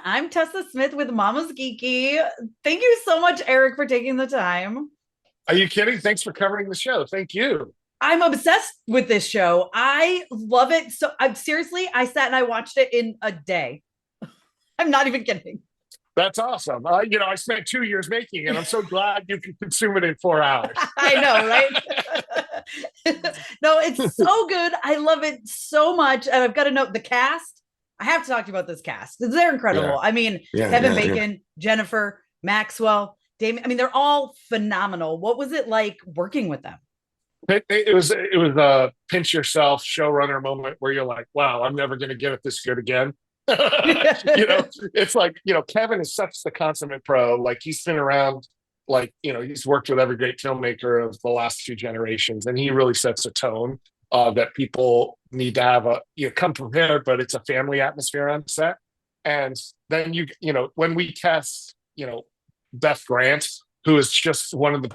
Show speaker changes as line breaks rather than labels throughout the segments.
I'm Tessa Smith with Mama's Geeky. Thank you so much, Erik, for taking the time.
Are you kidding? Thanks for covering the show. Thank you.
I'm obsessed with this show. I love it. So I'm seriously, I sat and I watched it in a day. I'm not even kidding.
That's awesome. I spent 2 years making it. I'm so glad you can consume it in 4 hours.
I know, right? No, it's so good. I love it so much. And I've got to note the cast. I have to talk to you about this cast. They're
Yeah,
incredible. I mean,
yeah,
Kevin
yeah, yeah.
Bacon, Jennifer, Maxwell, Damien. I mean, they're all phenomenal. What was it like working with them?
It was a pinch yourself showrunner moment where you're like, wow, I'm never going to get it this good again. It's like, Kevin is such the consummate pro. Like he's been around, like, he's worked with every great filmmaker of the last few generations, and he really sets a tone that people need to have come prepared, but it's a family atmosphere on set. And then when we cast, Beth Grant, who is just one of the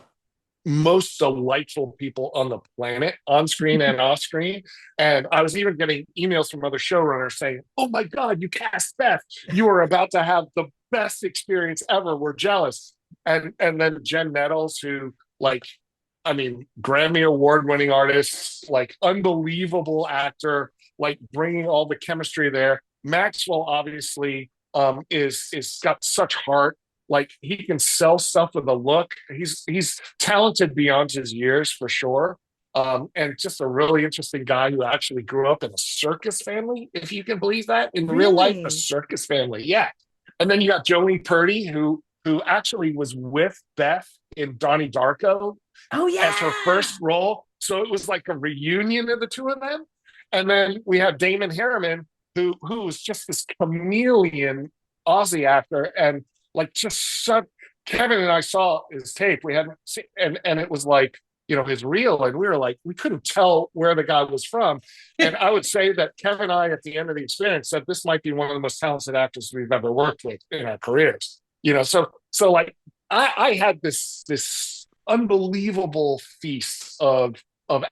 most delightful people on the planet, on screen and off screen. And I was even getting emails from other showrunners saying, "Oh my God, you cast Beth. You are about to have the best experience ever. We're jealous." And then Jen Nettles, who, like, I mean, Grammy Award winning artist, like unbelievable actor, like bringing all the chemistry there. Maxwell obviously is got such heart. Like he can sell stuff with a look. He's talented beyond his years for sure. And just a really interesting guy who actually grew up in a circus family, if you can believe that, in real life, a
Really?
circus family. Yeah. And then you got Jolene Purdy, who actually was with Beth in Donnie Darko
Oh,
as her
yeah.
first role. So it was like a reunion of the two of them. And then we have Damon Harriman, who was just this chameleon Aussie actor, and like just such. Kevin and I saw his tape. We hadn't seen, and it was like, his reel, and we were like, we couldn't tell where the guy was from. And I would say that Kevin and I, at the end of the experience, said this might be one of the most talented actors we've ever worked with in our careers. So like I had this unbelievable feast of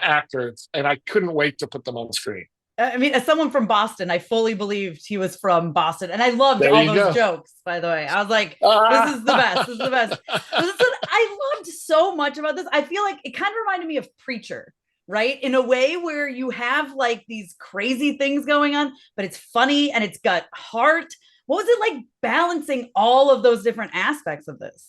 actors, and I couldn't wait to put them on screen.
I mean, as someone from Boston, I fully believed he was from Boston. And I loved
There
all
you
those
go.
jokes, by the way. I was like, this
Ah!
is the best. This is the best. But this is what I loved so much about this. I feel like it kind of reminded me of Preacher, right? In a way where you have like these crazy things going on, but it's funny and it's got heart. What was it like balancing all of those different aspects of this?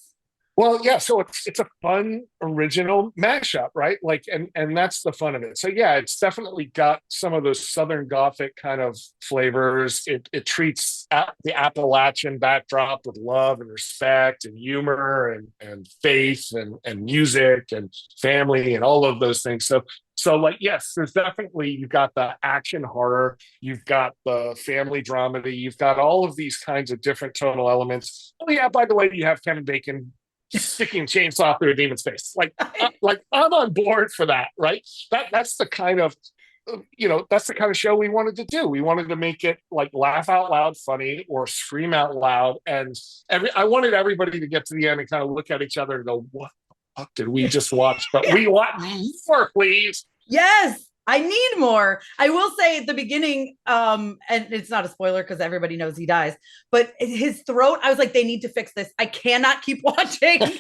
Well, yeah, so it's a fun original mashup, right? Like, and that's the fun of it. So yeah, it's definitely got some of those Southern Gothic kind of flavors. It treats the Appalachian backdrop with love and respect and humor and faith and music and family and all of those things. So like, yes, there's definitely, you've got the action horror, you've got the family dramedy, you've got all of these kinds of different tonal elements. Oh yeah, by the way, you have Kevin Bacon sticking chainsaw through a demon's face. Like I'm on board for that, right? That's the kind of that's the kind of show we wanted to do. We wanted to make it like laugh out loud funny or scream out loud, and I wanted everybody to get to the end and kind of look at each other and go, "What the fuck did we just watch?" But we want more, please.
Yes, I need more. I will say at the beginning, and it's not a spoiler because everybody knows he dies, but his throat, I was like, they need to fix this. I cannot keep watching this.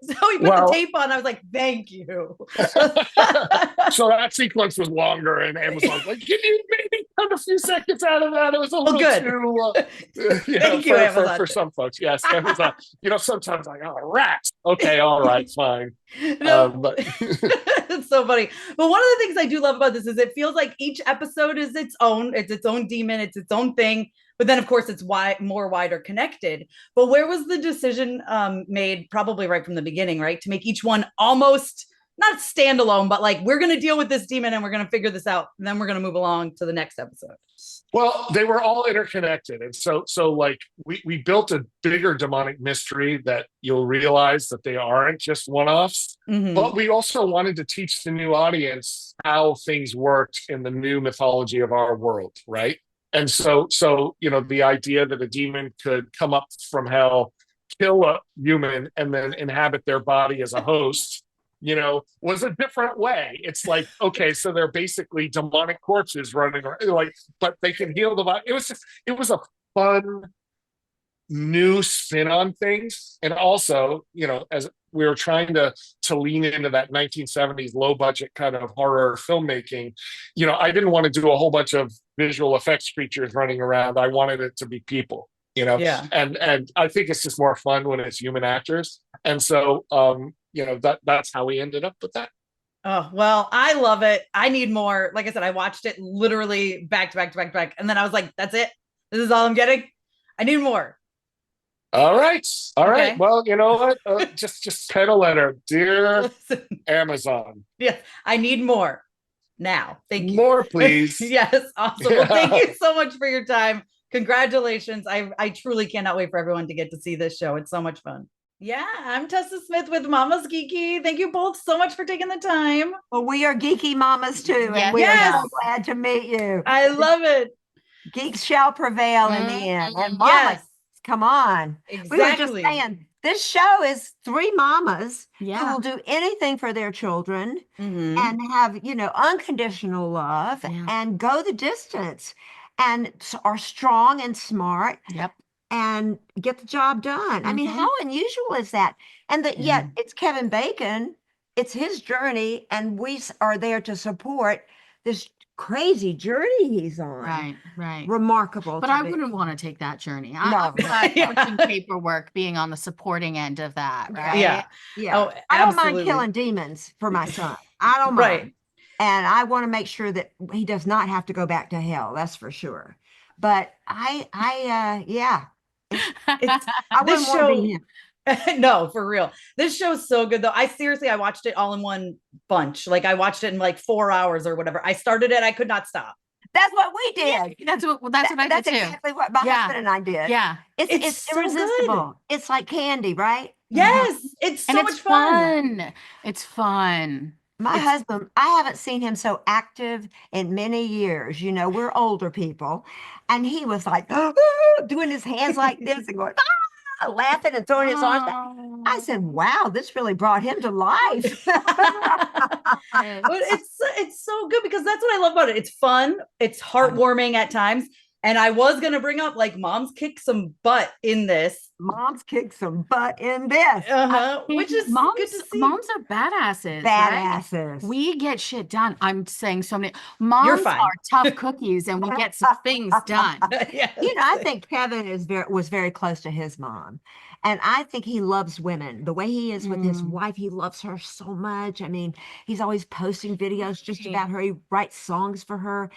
So he put the
Well,
tape on. I was like, thank you.
so that sequence was longer, and Amazon's like, "Can you maybe cut a few seconds out of that? It was a
Well,
little
good.
too,
Thank you,
for
Amazon.
some folks." Yes, Amazon. Sometimes like, "Oh, rats." Okay, all right, fine.
No,
But
it's so funny. But one of the things I do love about this is it feels like each episode is its own. It's its own demon. It's its own thing. But then, of course, it's more wider connected. But where was the decision made? Probably right from the beginning, right, to make each one almost not standalone, but like we're going to deal with this demon and we're going to figure this out, and then we're going to move along to the next episode.
well, they were all interconnected, and so like we built a bigger demonic mystery that you'll realize that they aren't just one-offs.
Mm-hmm.
But we also wanted to teach the new audience how things worked in the new mythology of our world, right? And so the idea that a demon could come up from hell, kill a human, and then inhabit their body as a host, was a different way. It's like, okay, so they're basically demonic corpses running around, like, but they can heal the body. It was a fun new spin on things. And also, as we were trying to lean into that 1970s low budget kind of horror filmmaking, I didn't want to do a whole bunch of visual effects creatures running around. I wanted it to be people,
Yeah.
and I think it's just more fun when it's human actors. And so that's how we ended up with that.
Oh, well, I love it. I need more. Like I said, I watched it literally back to back to back to back. And then I was like, that's it. This is all I'm getting. I need more.
All right. All right.
Okay.
Well, you know what? Just pen a letter. Dear
Listen,
Amazon.
yes, I need more now. Thank you.
More, please.
Yes, awesome. Well, thank you so much for your time. Congratulations. I truly cannot wait for everyone to get to see this show. It's so much fun. Yeah, I'm Tessa Smith with Mama's Geeky. Thank you both so much for taking the time.
Well, we are geeky mamas too, and we are so glad to meet you.
I love it.
Geeks shall prevail in the end. And mamas,
Yes,
come on.
exactly.
We were just saying, this show is three mamas who
Yeah.
will do anything for their children
Mhm.
and have, unconditional love and go the distance and are strong and smart
Yep.
and get the job done. I mean,
Mhm.
how unusual is that? And that
Yeah.
yet it's Kevin Bacon, it's his journey, and we are there to support this crazy journey he's on.
Right. Right.
Remarkable.
But
to
I
me.
wouldn't want to take that journey.
No.
I'm not
Yeah.
punching paperwork, being on the supporting end of that, right?
Yeah.
Yeah.
Oh,
I don't
absolutely.
mind killing demons for my son. I don't mind.
Right.
And I want to make sure that he does not have to go back to hell. That's for sure. But yeah,
It's
I
this
wouldn't want to be
show.
him.
No, for real. This show's so good though. I watched it all in one bunch. Like I watched it in like 4 hours or whatever. I started it, I could not stop.
That's what we did.
That's what I did
That's
too.
exactly what my
Yeah.
husband and I did.
Yeah.
It's
so good.
irresistible. It's like candy, right?
Yes, it's so
And
much
it's
fun.
fun. It's fun.
My husband, I haven't seen him so active in many years. We're older people. And he was like doing his hands like this and going, laughing and throwing his arms back. I said, wow, this really brought him to life.
But it's so good because that's what I love about it. It's fun, it's heartwarming at times. And I was gonna bring up like moms kick some butt in this.
Moms kick some butt in this.
Which is
moms,
good to see.
moms are badasses. Right?
Badasses.
We get shit done. I'm saying so many.
You're
Moms
fine.
are tough cookies, and we get some things done.
Yes.
I think Kevin was very close to his mom. And I think he loves women. The way he is with his wife, he loves her so much. I mean, he's always posting videos just about her. He writes songs for her.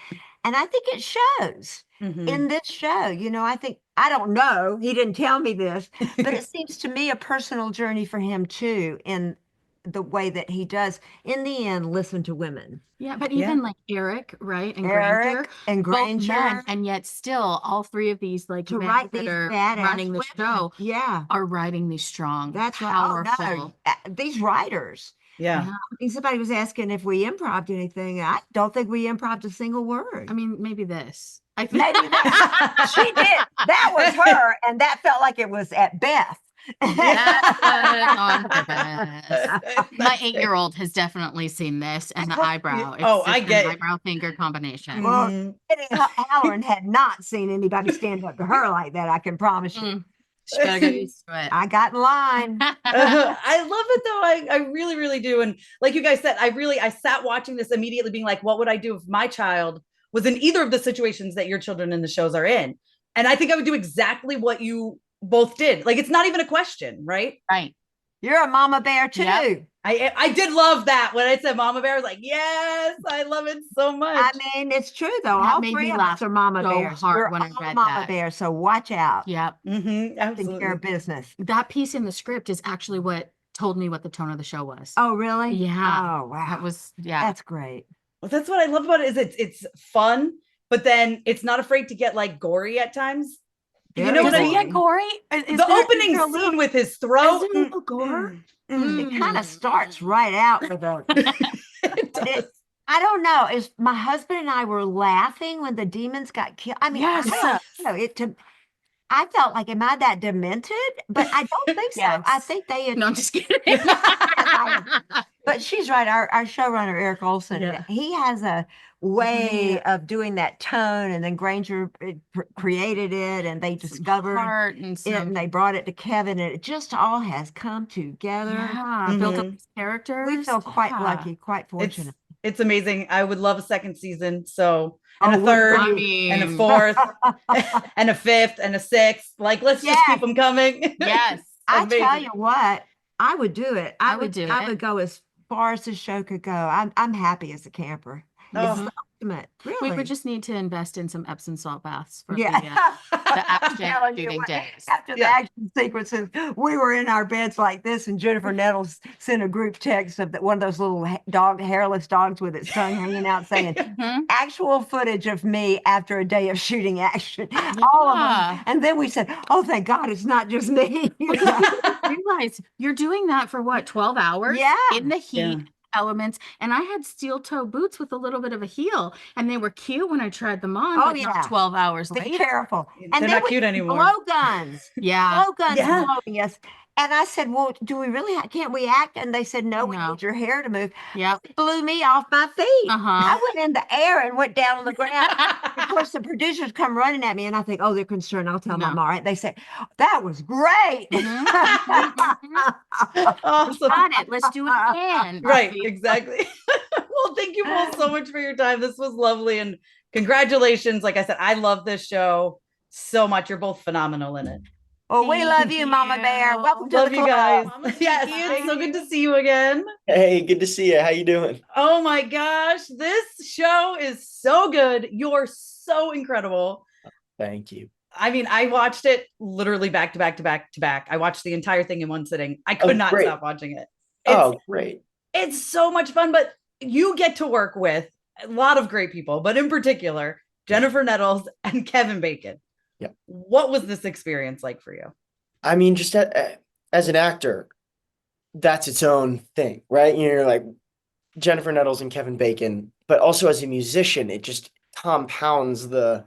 And I think it shows in this show. I don't know. He didn't tell me this, but it seems to me a personal journey for him too, in the way that he does, in the end, listen to women.
Yeah, but even like Eric, right, and
Eric and
both
Granger,
men, and yet still all three of these like
to
men
write
that
these
are
badass
running the
women.
show
Yeah,
are writing these strong,
that's
powerful.
right. Oh, no. These writers.
Yeah.
I mean, somebody was asking if we improv'd anything. I don't think we improv'd a single word.
I mean, maybe this.
Maybe that. She did. That was her, and that felt like it was at Beth.
That was on purpose. My 8-year-old has definitely seen this and the eyebrow. It's
I
just
get
an
it.
eyebrow finger combination.
Well, Halloran had not seen anybody stand up to her like that. I can promise you.
She better get used to it.
I got in line.
I love it though. I really, really do. And like you guys said, I sat watching this immediately being like, what would I do if my child was in either of the situations that your children in the shows are in? And I think I would do exactly what you both did. Like, it's not even a question, right?
Right.
You're a mama bear too.
Yep.
I did love that when I said mama bear. I was like, yes, I love it so much.
I mean, it's true though.
That
All
made
three
me
of
laugh
us are mama
so
bears.
hard
We're
when I
all
read
mama
that.
bears, so watch out.
Yep.
Taking
Absolutely.
care of business.
That piece in the script is actually what told me what the tone of the show was.
Oh, really?
Yeah.
Oh, wow.
That was, yeah.
That's great.
Well, that's what I love about it is it's fun, but then it's not afraid to get like gory at times. You know
Very
what I
Does it
mean?
get gory?
The opening scene with his throat.
Is there a little gore?
It kind of starts right out with a.
It does.
I don't know. Is my husband and I were laughing when the demons got killed? I mean,
Yes.
I don't know. I felt like, am I that demented? But I don't think so. I
Yes.
think they had,
No, I'm just kidding.
but she's right. Our showrunner, Erik Oleson,
Yeah.
he has a way of doing that tone, and then Granger created it, and they
Some
discovered
heart and
it,
some,
and they brought it to Kevin, and it just all has come together.
yeah, built up
Mhm.
these characters.
We feel quite
Yeah.
lucky, quite
It's
fortunate.
it's amazing. I would love a second season. So and
Oh,
a
we're
third
for
I
you.
and a
mean,
fourth and a fifth and a sixth. Like, let's just keep
Yes.
them coming.
yes,
I tell
Amazing.
you what, I would do it.
I would do
I
it.
would go as far as the show could go. I'm happy as a camper. It's
Oh.
the ultimate,
We
really.
would just need to invest in some Epsom salt baths for
Yeah.
the
I'm
action
telling you
shooting
what,
days.
after the
Yeah.
action sequences, we were in our beds like this, and Jennifer Nettles sent a group text of one of those little hairless dogs with its tongue hanging out, saying,
Mhm.
actual footage of me after a day of shooting action. All of
Yeah.
them. And then we said, oh, thank God, it's not just me.
But you realize you're doing that for what, 12 hours?
Yeah.
In the heat,
Yeah.
elements. And I had steel toe boots with a little bit of a heel, and they were cute when I tried them on,
Oh,
but not
yeah.
12 hours
Be
later.
careful.
They're
And then
not
we
cute anymore.
blow guns.
Yeah.
Blow guns
Yeah.
blowing us. And I said, well, do we really can't we act? And they said, no, we
No.
need your hair to move.
Yep.
It blew me off my feet.
Uh-huh.
I went in the air and went down on the ground. Of course, the producers come running at me, and I think, oh, they're concerned. I'll tell them I'm
No.
all right. They say, that was great.
Awesome.
Got it. Let's do it again.
Right, exactly. Well, thank you both so much for your time. This was lovely, and congratulations. Like I said, I love this show so much. You're both phenomenal in it.
Well, we love you, Mama Bear.
you.
Welcome to
Love
the
you
club.
guys. Yes, it's so good to see you again.
Hey, good to see you. How you doing?
Oh my gosh, this show is so good. You're so incredible.
Thank you.
I mean, I watched it literally back to back to back to back. I watched the entire thing in one sitting. I could not
great.
stop watching it.
Oh, great.
It's so much fun, but you get to work with a lot of great people, but in particular, Jennifer Nettles and Kevin Bacon.
Yep.
What was this experience like for you?
I mean, just as an actor, that's its own thing, right? You're like Jennifer Nettles and Kevin Bacon, but also as a musician, it just compounds the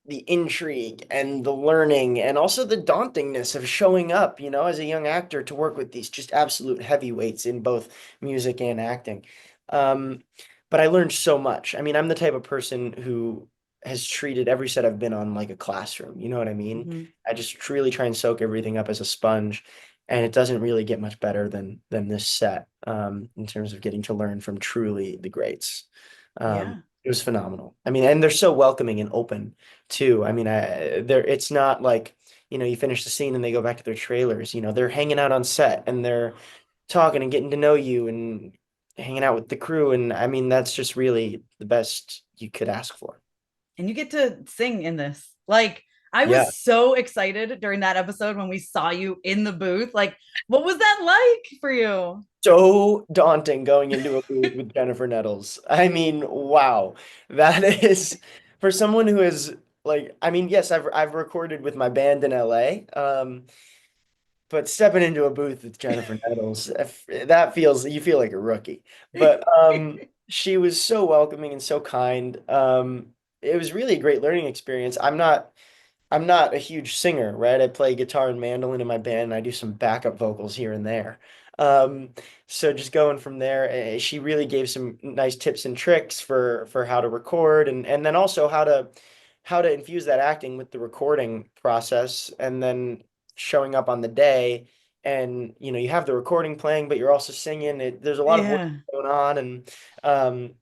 intrigue and the learning and also the dauntingness of showing up, as a young actor to work with these just absolute heavyweights in both music and acting. But I learned so much. I mean, I'm the type of person who has treated every set I've been on like a classroom. You know what I mean?
Mm-hmm.
I just really try and soak everything up as a sponge. And it doesn't really get much better than this set in terms of getting to learn from truly the greats. It was phenomenal. I mean, and they're so welcoming and open too. I mean, it's not like, you finish the scene and they go back to their trailers. They're hanging out on set and they're talking and getting to know you and hanging out with the crew. And I mean, that's just really the best you could ask for.
And you get to sing in this. Like, I was so excited during that episode when we saw you in the booth. Like, what was that like for you?
So daunting going into a booth with Jennifer Nettles. I mean, wow. That is for someone who is like, I mean, yes, I've recorded with my band in LA. But stepping into a booth with Jennifer Nettles, you feel like a rookie. But she was so welcoming and so kind. It was really a great learning experience. I'm not a huge singer, right? I play guitar and mandolin in my band, and I do some backup vocals here and there. So just going from there, she really gave some nice tips and tricks for how to record, and then also how to infuse that acting with the recording process, and then showing up on the day, and you have the recording playing, but you're also singing. There's a lot of work going on, and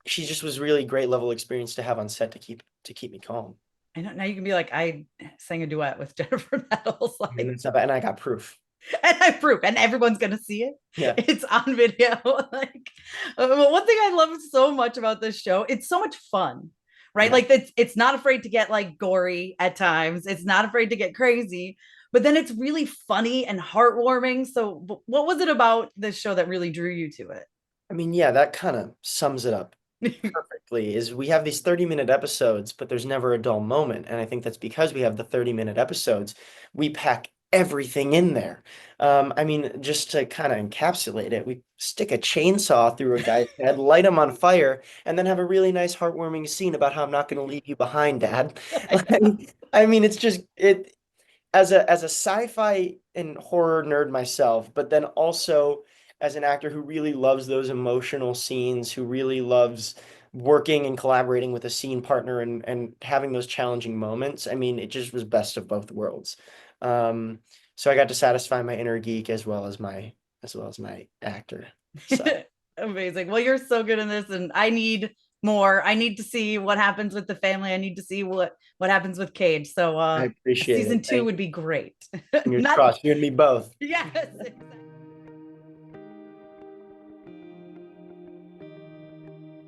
she just was really great level experience to have on set to keep me calm.
I know now you can be like, I sang a duet with Jennifer Nettles. Like,
And I got proof.
And I proof, and everyone's gonna see it.
Yeah,
it's on video. Like, one thing I love so much about this show, it's so much fun, right?
Yeah.
Like, it's not afraid to get like gory at times. It's not afraid to get crazy, but then it's really funny and heartwarming. So, what was it about this show that really drew you to it?
I mean, yeah, that kind of sums it up perfectly. Is we have these 30-minute episodes, but there's never a dull moment, and I think that's because we have the 30-minute episodes. We pack everything in there. I mean, just to kind of encapsulate it, we stick a chainsaw through a guy's head, light him on fire, and then have a really nice, heartwarming scene about how I'm not going to leave you behind, Dad. I mean, it's just it as a sci-fi and horror nerd myself, but then also as an actor who really loves those emotional scenes, who really loves working and collaborating with a scene partner and having those challenging moments. I mean, it just was best of both worlds. So I got to satisfy my inner geek as well as my actor. So
Amazing. Well, you're so good in this, and I need more. I need to see what happens with the family. I need to see what happens with Cage. So
I appreciate
season
it.
two would be great.
Fingers
Not
crossed, you and me both.
yes. Exactly.